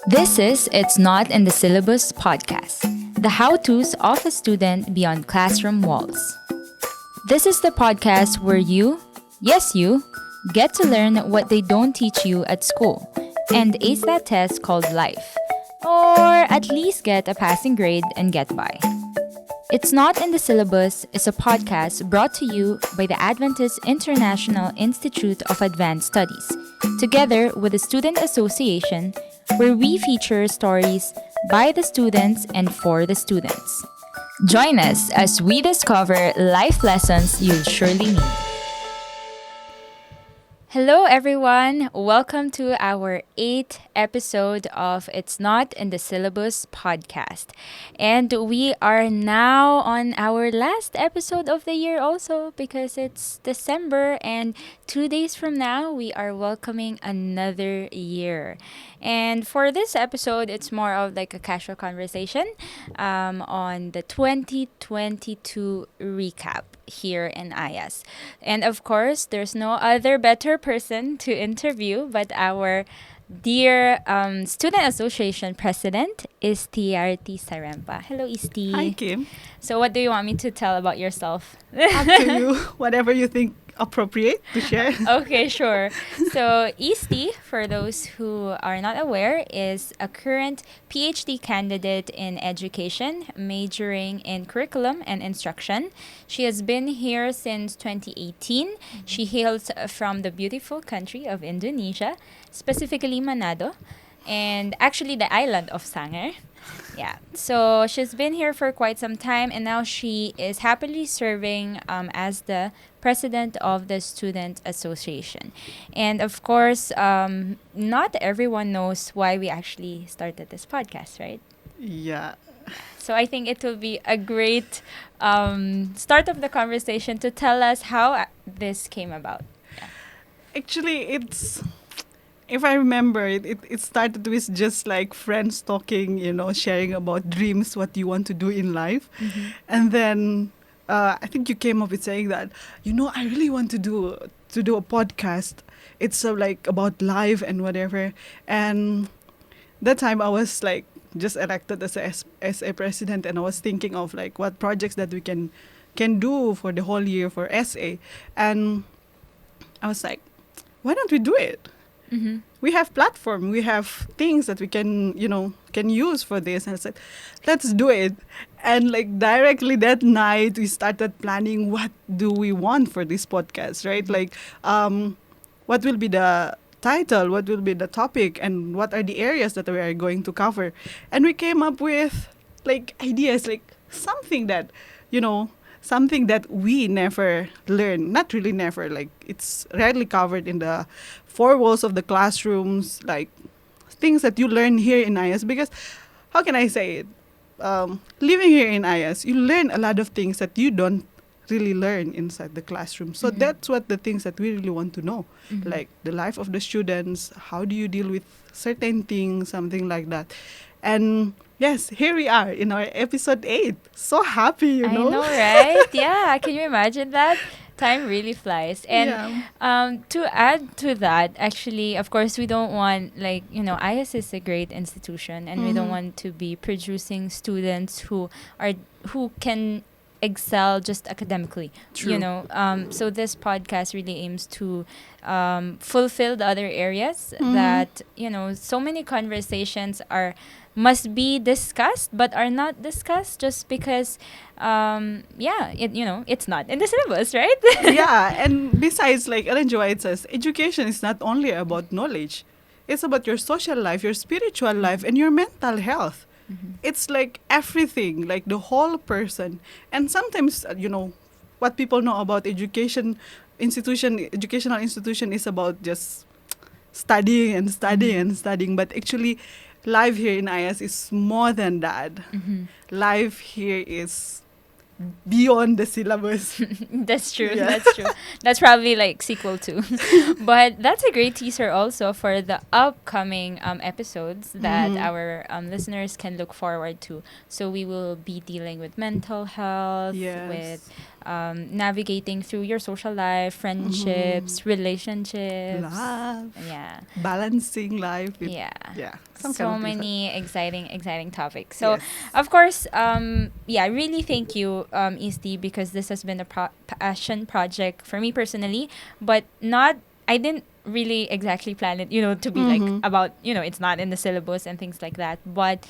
This is It's Not in the Syllabus podcast, the how-tos of a student beyond classroom walls. This is the podcast where you, yes you, get to learn what they don't teach you at school and ace that test called life, or at least get a passing grade and get by. It's Not in the Syllabus is a podcast brought to you by the Adventist International Institute of Advanced Studies, together with the Student Association, where we feature stories by the students and for the students. Join us as we discover life lessons you'll surely need. Hello, everyone. Welcome to our 8th episode of It's Not in the Syllabus podcast. And we are now on our last episode of the year also because it's December, and 2 days from now, we are welcoming another year. And for this episode, it's more of like a casual conversation on the 2022 recap here in AIIAS. And of course, there's no other better person to interview but our dear Student Association President, Istiarti Sarempaa. Hello, Isti. Hi, Kim. So what do you want me to tell about yourself? Up to you. Whatever you think appropriate to share. Okay, sure. So, Isti, for those who are not aware, is a current PhD candidate in education, majoring in curriculum and instruction. She has been here since 2018. She hails from the beautiful country of Indonesia, specifically Manado, and actually the island of Sanger. Yeah, so she's been here for quite some time, and now she is happily serving as the president of the Student Association. And of course, not everyone knows why we actually started this podcast, right? Yeah. So I think it will be a great start of the conversation to tell us how this came about. Yeah. Actually, if I remember, it started with just like friends talking, sharing about dreams, what you want to do in life. Mm-hmm. And then I think you came up with saying that, I really want to do a podcast. It's like about life and whatever. And that time I was like just elected as a president, and I was thinking of like what projects that we can do for the whole year for SA. And I was like, why don't we do it? Mm-hmm. We have platform, we have things that we can use for this. And I said, let's do it. And like directly that night, we started planning what do we want for this podcast, right? Like, what will be the title, what will be the topic, and what are the areas that we are going to cover. And we came up with like ideas, like something that we never learn, not really never, like it's rarely covered in the four walls of the classrooms, like things that you learn here in AIIAS. Because how can I say it? Living here in AIIAS, you learn a lot of things that you don't really learn inside the classroom. So that's what the things that we really want to know, like the life of the students, how do you deal with certain things, something like that. And yes, here we are in our episode 8. So happy, I know, right? Yeah, can you imagine that? Time really flies. And to add to that, actually, of course, we don't want, AIIAS is a great institution, and we don't want to be producing students who can excel just academically. True. So this podcast really aims to fulfill the other areas that, so many conversations must be discussed but are not discussed just because it's not in the syllabus, right? Yeah, and besides, like Ellen G. White says, education is not only about knowledge. It's about your social life, your spiritual life, and your mental health. It's like everything, like the whole person. And sometimes, what people know about educational institution is about just studying and studying and studying. But actually, life here in AIIAS is more than that. Life here is beyond the syllabus. That's true. Yeah. That's true. That's probably like sequel 2. But that's a great teaser also for the upcoming episodes that our listeners can look forward to. So we will be dealing with mental health, Yes. with navigating through your social life, friendships, relationships. Love, Yeah. balancing life with Yeah. some So kind of things many exciting topics. So, yes. of course, really thank you, Isti, because this has been a passion project for me personally, but I didn't really exactly plan it, to be like about, it's not in the syllabus and things like that. But,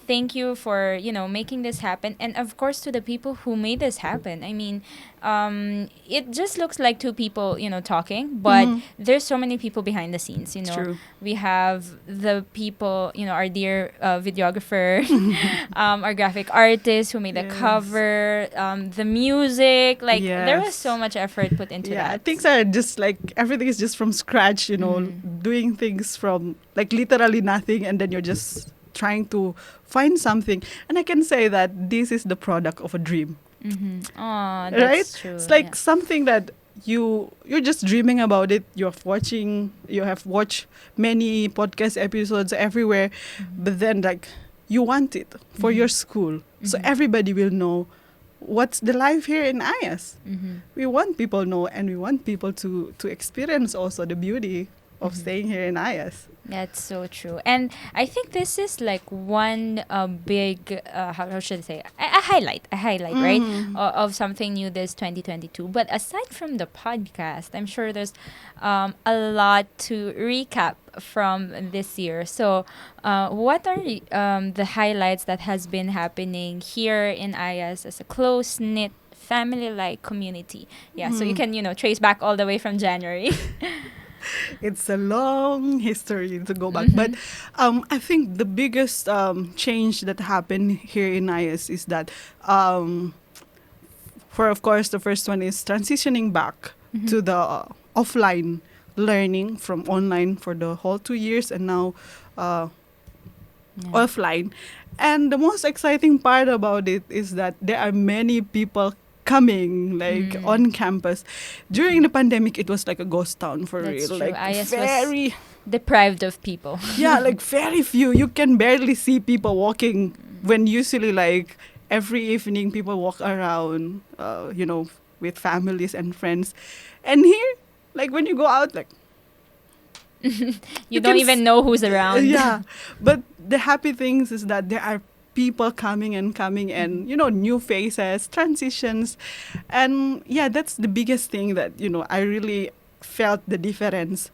thank you for, making this happen. And of course, to the people who made this happen. I mean, it just looks like two people, talking, but there's so many people behind the scenes, It's true. We have the people, our dear videographer, our graphic artist who made the Yes. cover, the music. Like, there was Yes. so much effort put into that. Things are just like everything is just from scratch, doing things from like literally nothing, and then you're just trying to find something. And I can say that this is the product of a dream, Oh, that's right? true. It's like yeah. something that you're just dreaming about it. You have watched many podcast episodes everywhere, but then like you want it for your school, so everybody will know what's the life here in AIIAS. We want people know, and we want people to experience also the beauty of staying here in AIIAS. That's so true. And I think this is like one big, how should I say, a highlight, right? Of something new this 2022. But aside from the podcast, I'm sure there's a lot to recap from this year. So what are the highlights that has been happening here in AIIAS as a close-knit family-like community? Yeah, so you can, trace back all the way from January. It's a long history to go back, but I think the biggest change that happened here in AIIAS is that, for of course, the first one is transitioning back to the offline learning from online for the whole 2 years, and now offline. And the most exciting part about it is that there are many people coming on campus. During the pandemic, it was like a ghost town for That's real. true. Like AIIAS very was deprived of people. like very few. You can barely see people walking when usually like every evening people walk around, with families and friends. And here, like when you go out, like you don't even know who's around. yeah, but the happy things is that there are people coming and new faces, transitions, and that's the biggest thing that I really felt the difference.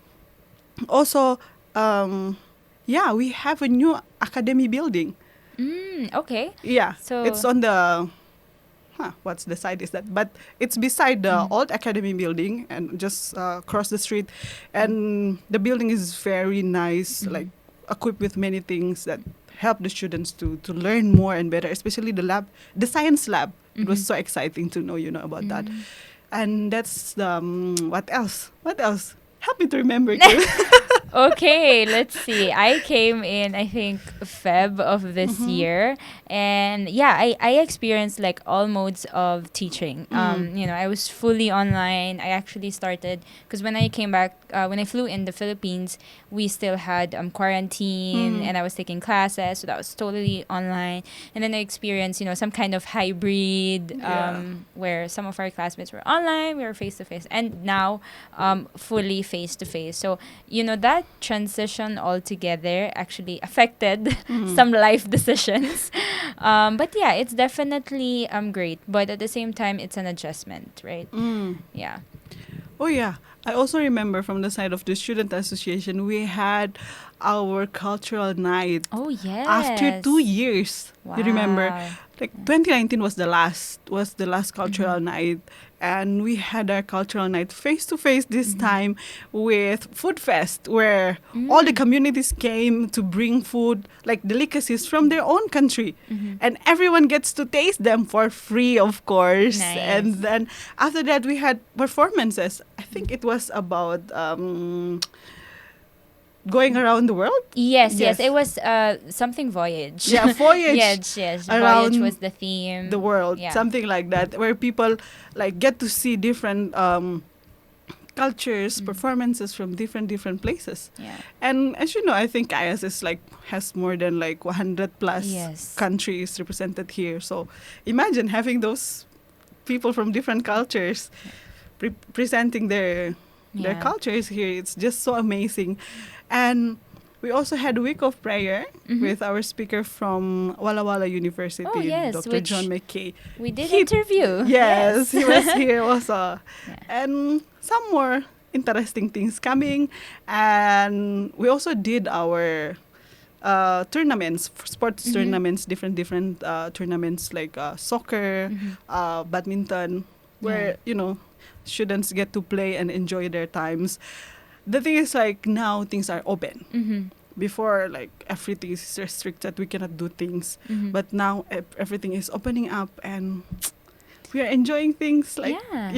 Also, we have a new academy building. Okay. Yeah, So it's on the what's the side is that? But it's beside the old academy building and just across the street, and the building is very nice, like equipped with many things that help the students to learn more and better, especially the science lab. It was so exciting to know, about that. And that's the, what else? Help me to remember too. Okay, let's see. I came in, I think, Feb of this year. And I experienced like all modes of teaching. I was fully online. I actually started, because when I came back, when I flew in the Philippines, we still had quarantine and I was taking classes. So that was totally online. And then I experienced, some kind of hybrid where some of our classmates were online, we were face-to-face. And now fully face-to-face. So, that transition altogether actually affected some life decisions. But it's definitely great. But at the same time, it's an adjustment, right? Yeah. Oh, yeah. I also remember from the side of the Student Association, we had our cultural night. Oh, yes. After 2 years. You remember? Wow. Like 2019 was the last cultural night, and we had our cultural night face to face this time with Food Fest, where all the communities came to bring food, like delicacies from their own country, and everyone gets to taste them for free, of course. Nice. And then after that, we had performances. I think it was about going around the world. Yes. It was something voyage. Yeah, voyage. yes. Around Voyage was the theme. the world, Yeah. something like that, where people like get to see different cultures, performances from different places. Yeah. And as you know, I think AIIAS is has more than 100 plus Yes. countries represented here. So imagine having those people from different cultures presenting their Yeah. cultures here. It's just so amazing. And we also had a week of prayer Mhm. with our speaker from Walla Walla University, Oh, yes, Dr. which John McKay. we did He- interview. Yes, he was here also. Yeah. And some more interesting things coming. And we also did our tournaments, sports Mhm. tournaments, different tournaments like soccer, Mhm. badminton, where, students get to play and enjoy their times. The thing is, like, now things are open. Mhm. Before, like, everything is restricted, we cannot do things. Mhm. But now everything is opening up, and we are enjoying things, like, Yeah.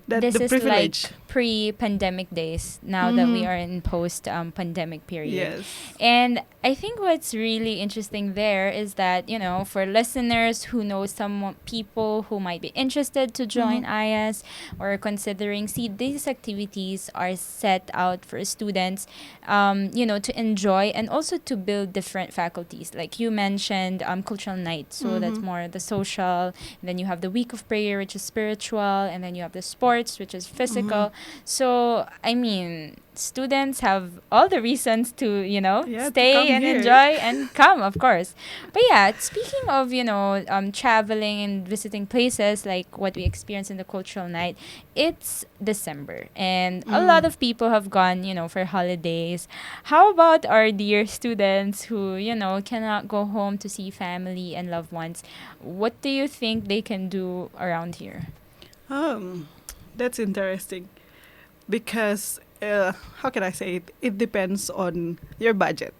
that This the is privilege. like pre-pandemic days now that we Mhm. are in post-pandemic period. Yes. And I think what's really interesting there is that, for listeners who know some people who might be interested to join Mhm. AIIAS or considering, see, these activities are set out for students, to enjoy and also to build different faculties. Like you mentioned, cultural night. So that's Mhm. more the social. And then you have the week of prayer, which is spiritual. And then you have the sports, which is physical. So, I mean, students have all the reasons to, Yeah, to stay come and here. enjoy and come, of course. But yeah, speaking of, traveling and visiting places like what we experienced in the cultural night, it's December and a lot of people have gone, for holidays. How about our dear students who, cannot go home to see family and loved ones? What do you think they can do around here? That's interesting because how can I say it? It depends on your budget.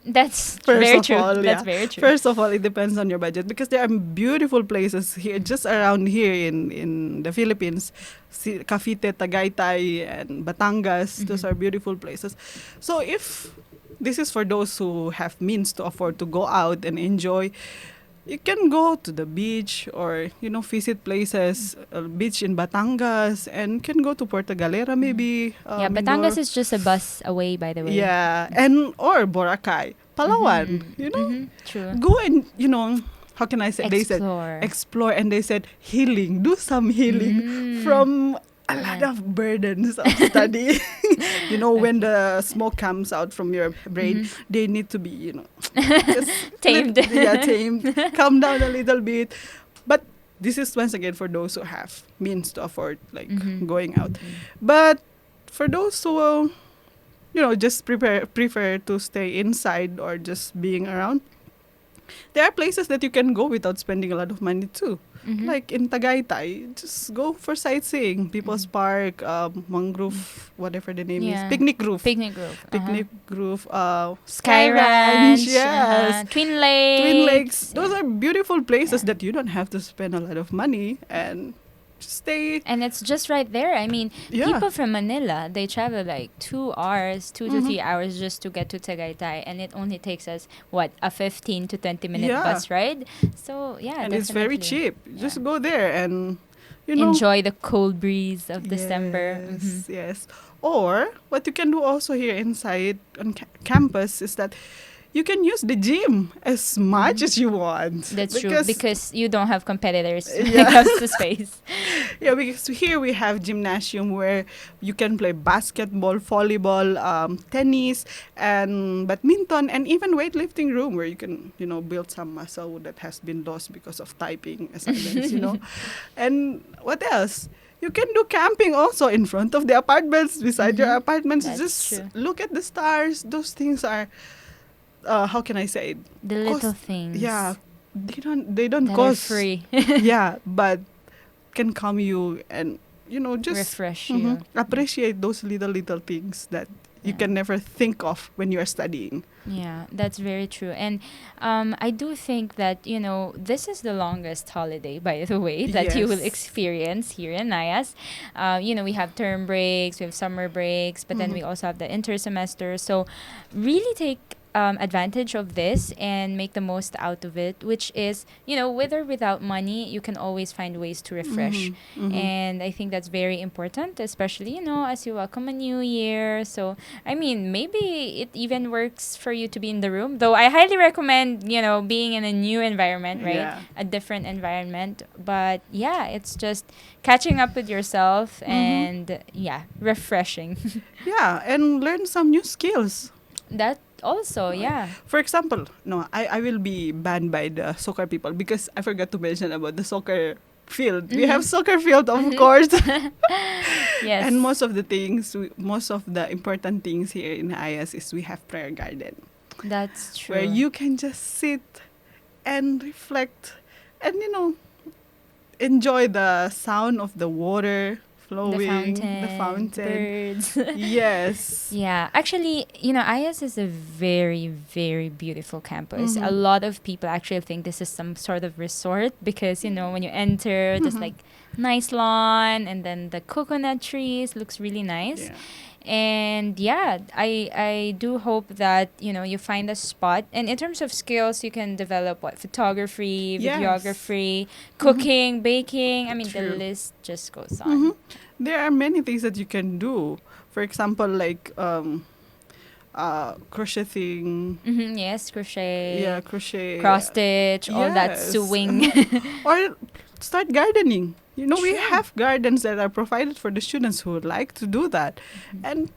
That's First very of true. all, That's yeah. very true. First of all, it depends on your budget because there are beautiful places here, just around here in the Philippines. Cavite, Tagaytay, and Batangas. Those are beautiful places. So if this is for those who have means to afford to go out and enjoy, you can go to the beach or, visit places, beach in Batangas, and can go to Puerto Galera maybe. Yeah, Batangas is just a bus away, by the way. Yeah, and or Boracay, Palawan, True. Go and, how can I say? They said Explore. explore, and they said healing. Do some healing from a lot Yeah. of burdens of study. When the smoke comes out from your brain, they need to be, just Tamed. tamed. Calm down a little bit. But this is once again for those who have means to afford, like, going out. But for those who, just prefer to stay inside or just being around, there are places that you can go without spending a lot of money too. Like in Tagaytay, just go for sightseeing. People's Park, Mangrove, whatever the name is. Picnic Grove. Picnic Grove. Picnic Grove. Sky Ranch. Yes. Twin Lakes. Twin Lakes. Those are beautiful places that you don't have to spend a lot of money and just stay. And it's just right there. I mean, Yeah. people from Manila, they travel like 2 hours, 2 to 3 hours just to get to Tagaytay. And it only takes us, a 15 to 20-minute Yeah. bus ride? So, yeah, And it's very definitely. cheap. Just go there and, Enjoy the cold breeze of December. Yes, yes. Or what you can do also here inside on campus is that you can use the gym as much as you want. That's true, because you don't have competitors when Yeah. it comes to space. Yeah, because here we have gymnasium where you can play basketball, volleyball, tennis, and badminton, and even weightlifting room where you can, build some muscle that has been lost because of typing assignments, And what else? You can do camping also in front of the apartments, beside your apartments. That's Just true. look at the stars. Those things are, how can I say it? The little things. Yeah, they don't That are cost free. yeah, but can calm you and just Refresh you. appreciate those little things that you Yeah. can never think of when you are studying. Yeah, that's very true. And I do think that, this is the longest holiday, by the way, that you will Yes. experience here in IAS. We have term breaks, we have summer breaks, but then we also have the intersemester. So really take advantage of this and make the most out of it, which is, with or without money, you can always find ways to refresh. And I think that's very important, especially, as you welcome a new year. So, I mean, maybe it even works for you to be in the room, though I highly recommend, being in a new environment, right? Yeah. A different environment. But yeah, it's just catching up with yourself and refreshing. Yeah, and learn some new skills. That also, yeah. For example, no, I will be banned by the soccer people because I forgot to mention about the soccer field. We have soccer field, of course. Yes. And most of the important things here in IAS is we have prayer garden. That's true. Where you can just sit and reflect and, enjoy the sound of the water flowing, the fountain. Birds. Yes. Yeah, actually, IAS is a very, very beautiful campus. A lot of people actually think this is some sort of resort because, when you enter, there's like nice lawn and then the coconut trees looks really nice. Yeah. And yeah, I do hope that, you find a spot. And in terms of skills, you can develop photography, Yes. videography, cooking, baking. I mean, True. the list just goes on. There are many things that you can do. For example, like crocheting. Yes, crochet. Yeah, crochet. Cross stitch, all that Yes. sewing. Or start gardening. We True. have gardens that are provided for the students who would like to do that. And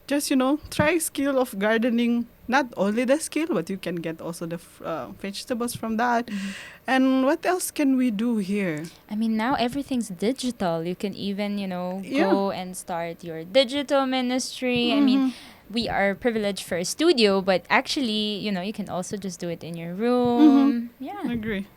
just, try skill of gardening. Not only the skill, but you can get also the vegetables from that. And what else can we do here? I mean, now everything's digital. You can even, Yeah. go and start your digital ministry. I mean, we are privileged for a studio, but actually, you can also just do it in your room. I Yeah. agree.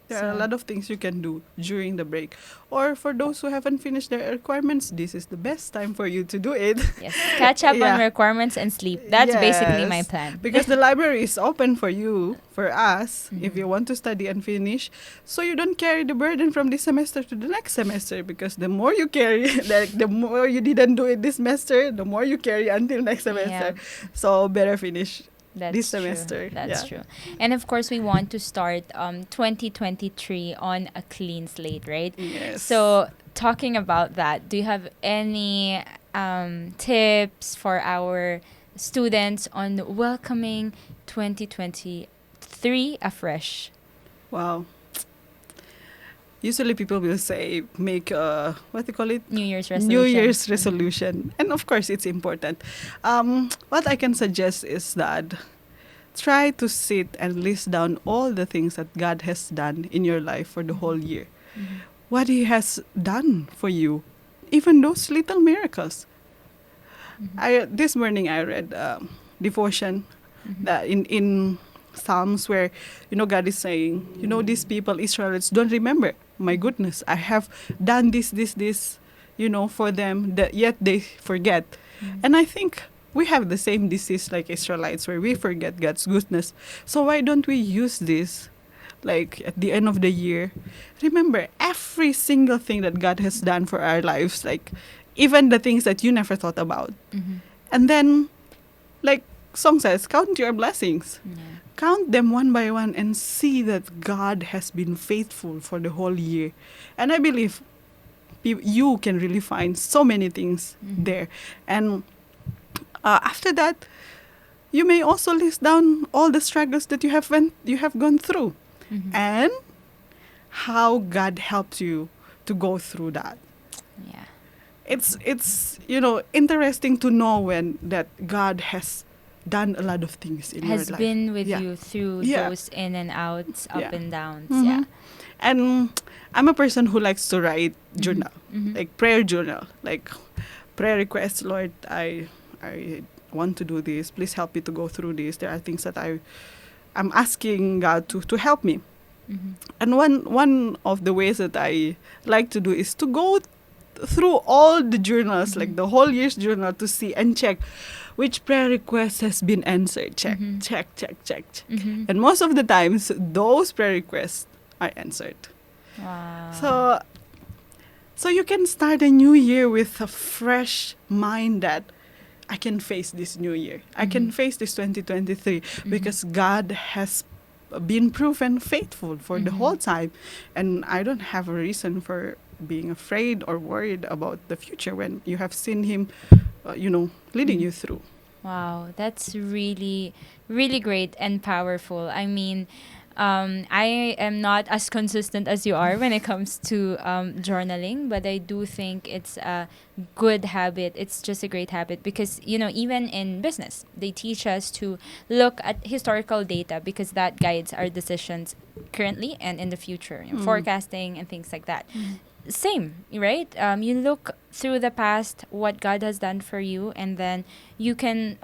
There are a So- lot of things you can do during the break. Or for those who haven't finished their requirements, this is the best time for you to do it. Yes. Catch up Yeah. on requirements and sleep. That's basically my Yes. plan. Because the library is open for you, for us, if you want to study and finish. So you don't carry the burden from this semester to the next semester. Because the more you carry, the more you didn't do it this semester, the more you carry until next semester. So better finish That's this true. semester. That's Yeah. true. And of course, we want to start 2023 on a clean slate, right? Yes. So, talking about that, do you have any tips for our students on welcoming 2023 afresh? Wow. Usually people will say make what do you call it? New Year's resolution. New Year's resolution. And of course, it's important. What I can suggest is that try to sit and list down all the things that God has done in your life for the whole year. What He has done for you, even those little miracles. This morning I read devotion that in Psalms where, God is saying, these people, Israelites, don't remember. My goodness, I have done this, for them, yet they forget. And I think we have the same disease like Israelites where we forget God's goodness. So why don't we use this, like at the end of the year, remember every single thing that God has done for our lives, like even the things that you never thought about. And then, like song says, count your blessings. Count them one by one and see that God has been faithful for the whole year. And I believe you can really find so many things there. And after that, you may also list down all the struggles that you have gone through and how God helped you to go through that. Yeah. It's interesting to know when that God has done a lot of things in your Has life. been with Yeah. you through Yeah. those in and outs, up Yeah. and downs. Mhm. Yeah. And I'm a person who likes to write journal, like prayer journal, like prayer requests. Lord, I want to do this. Please help me to go through this. There are things that I'm asking God to help me. And one of the ways that I like to do is to go through all the journals, like the whole year's journal, to see and check which prayer request has been answered. Check. And most of the times, those prayer requests are answered. Wow. So you can start a new year with a fresh mind that I can face this new year. I can face this 2023 because God has been proven faithful for the whole time, and I don't have a reason for being afraid or worried about the future when you have seen Him, leading you through. Wow, that's really, really great and powerful. I mean, I am not as consistent as you are when it comes to journaling, but I do think it's a good habit. It's just a great habit because, even in business, they teach us to look at historical data because that guides our decisions currently and in the future, forecasting and things like that. Same, right? You look through the past, what God has done for you, and then you can,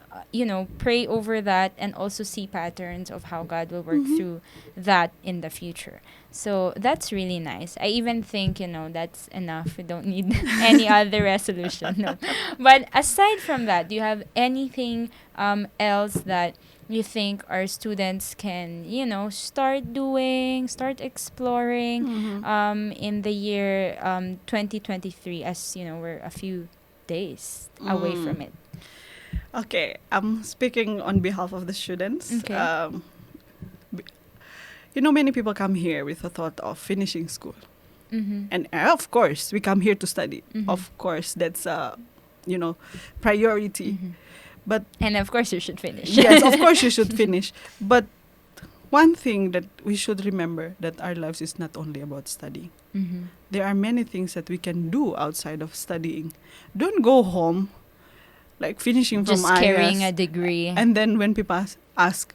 pray over that and also see patterns of how God will work through that in the future. So that's really nice. I even think, that's enough. We don't need any other resolution. No. But aside from that, do you have anything else that you think our students can, start exploring in the year 2023 as, we're a few days away from it? Okay, I'm speaking on behalf of the students. Okay. Many people come here with the thought of finishing school. Mm-hmm. And of course, we come here to study. Of course, that's a, priority. But And of course you should finish. yes, of course you should finish. But one thing that we should remember, that our lives is not only about studying. There are many things that we can do outside of studying. Don't go home like finishing from Just AIIAS, carrying a degree. and then when people ask,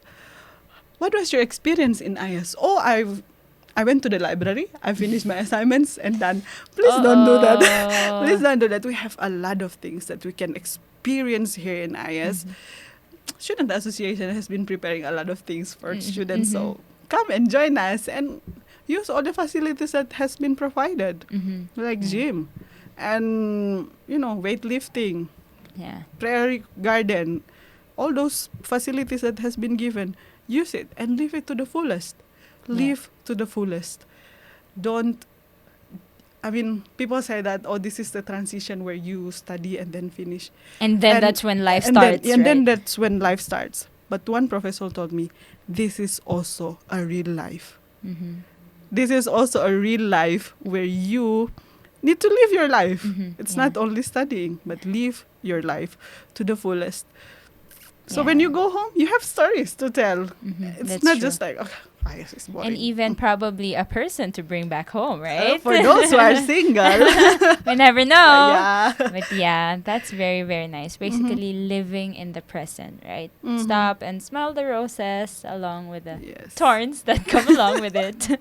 what was your experience in AIIAS? Oh, I went to the library, I finished my assignments and done. Please don't do that. Please don't do that. We have a lot of things that we can experience here in AIIAS. Student Association has been preparing a lot of things for students, so come and join us and use all the facilities that has been provided, like gym and, weightlifting, prayer garden, all those facilities that has been given. Use it and live it to the fullest. Live to the fullest. People say that, this is the transition where you study and then finish. And then that's when life starts, and then that's when life starts. But one professor told me, this is also a real life. This is also a real life where you need to live your life. It's not only studying, but live your life to the fullest. So when you go home, you have stories to tell. It's That's not true. just like, AIIAS is boring. And even probably a person to bring back home, right? For those who are single. We never know. Yeah. But yeah, that's very, very nice. Basically living in the present, right? Stop and smell the roses along with the thorns that come along with it.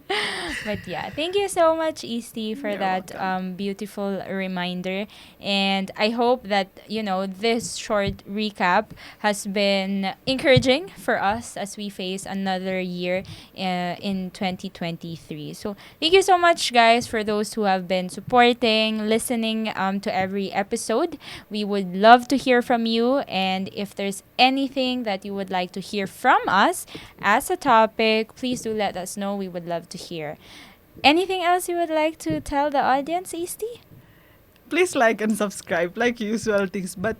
But yeah, thank you so much, Isti, for You're that beautiful reminder. And I hope that, this short recap has been encouraging for us as we face another year in 2023. So thank you so much, guys, for those who have been supporting, listening to every episode. We would love to hear from you, and if there's anything that you would like to hear from us as a topic, please do let us know. We would love to hear. Anything else you would like to tell the audience, Isti? Please like and subscribe, like usual things. But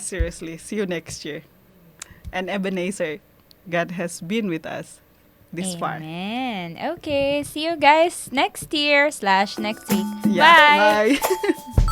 seriously, see you next year. And Ebenezer, God has been with us this far. Amen. Okay, see you guys next year / next week. Yeah, Bye. bye.